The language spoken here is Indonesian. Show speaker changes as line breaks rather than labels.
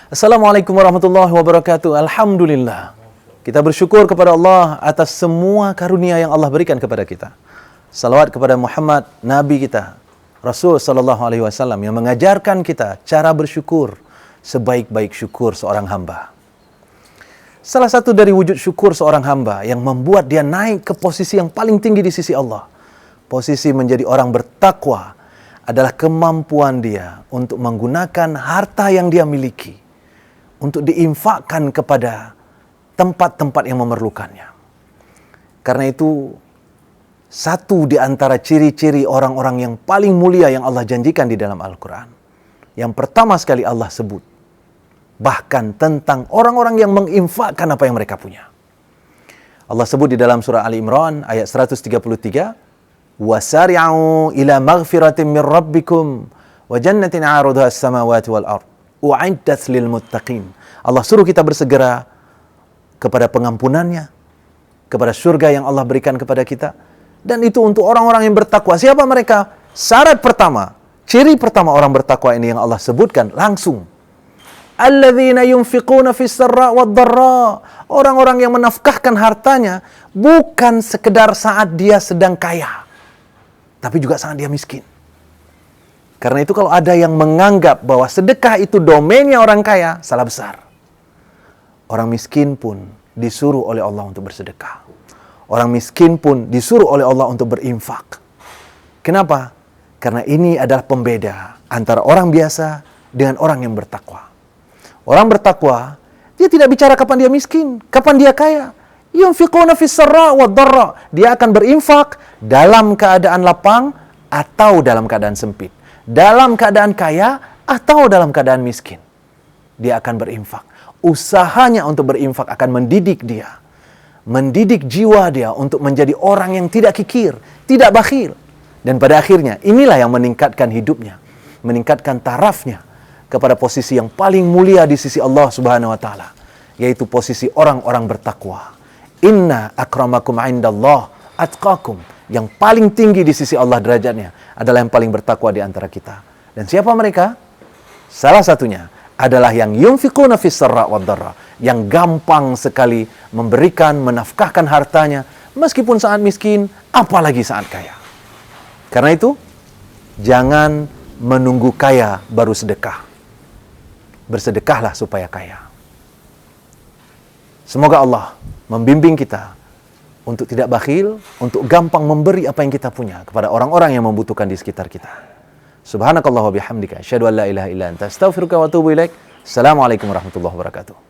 Assalamualaikum warahmatullahi wabarakatuh. Alhamdulillah. Kita bersyukur kepada Allah atas semua karunia yang Allah berikan kepada kita. Salawat kepada Muhammad, Nabi kita, Rasul sallallahu alaihi wasallam yang mengajarkan kita cara bersyukur sebaik-baik syukur seorang hamba. Salah satu dari wujud syukur seorang hamba yang membuat dia naik ke posisi yang paling tinggi di sisi Allah, posisi menjadi orang bertakwa, adalah kemampuan dia untuk menggunakan harta yang dia miliki untuk diinfakkan kepada tempat-tempat yang memerlukannya. Karena itu, satu di antara ciri-ciri orang-orang yang paling mulia yang Allah janjikan di dalam Al-Quran, yang pertama sekali Allah sebut, bahkan tentang orang-orang yang menginfakkan apa yang mereka punya. Allah sebut di dalam surah Ali Imran ayat 133, وَسَارِعُوا إِلَى مَغْفِرَةٍ مِّن رَبِّكُمْ وَجَنَّةٍ عَرُضُهَا السَّمَاوَاتُ وَالْأَرْضُ u'iddat lil muttaqin. Allah suruh kita bersegera kepada pengampunannya, kepada surga yang Allah berikan kepada kita, dan itu untuk orang-orang yang bertakwa. Siapa mereka? Syarat pertama, ciri pertama orang bertakwa ini yang Allah sebutkan langsung, alladzina yunfiquna fis sarra wad dharra, orang-orang yang menafkahkan hartanya bukan sekedar saat dia sedang kaya, tapi juga saat dia miskin. Karena itu kalau ada yang menganggap bahwa sedekah itu domainnya orang kaya, salah besar. Orang miskin pun disuruh oleh Allah untuk bersedekah. Orang miskin pun disuruh oleh Allah untuk berinfak. Kenapa? Karena ini adalah pembeda antara orang biasa dengan orang yang bertakwa. Orang bertakwa, dia tidak bicara kapan dia miskin, kapan dia kaya. Yunfiquna fis sarra wad dharra. Dia akan berinfak dalam keadaan lapang atau dalam keadaan sempit. Dalam keadaan kaya atau dalam keadaan miskin, dia akan berinfak. Usahanya untuk berinfak akan mendidik dia, mendidik jiwa dia untuk menjadi orang yang tidak kikir, tidak bakhil. Dan pada akhirnya inilah yang meningkatkan hidupnya, meningkatkan tarafnya kepada posisi yang paling mulia di sisi Allah Subhanahu wa taala, yaitu posisi orang-orang bertakwa. Inna akramakum indallah atqakum. Yang paling tinggi di sisi Allah derajatnya adalah yang paling bertakwa di antara kita. Dan siapa mereka? Salah satunya adalah yang yunfiquna fis sarra wad dharra, yang gampang sekali memberikan, menafkahkan hartanya meskipun saat miskin, apalagi saat kaya. Karena itu, jangan menunggu kaya baru sedekah. Bersedekahlah supaya kaya. Semoga Allah membimbing kita untuk tidak bakhil, untuk gampang memberi apa yang kita punya kepada orang-orang yang membutuhkan di sekitar kita. Subhanakallah wa bihamdika, asyhadu an la ilaha illa anta, astaghfiruka wa atubu ilaik. Assalamualaikum warahmatullahi wabarakatuh.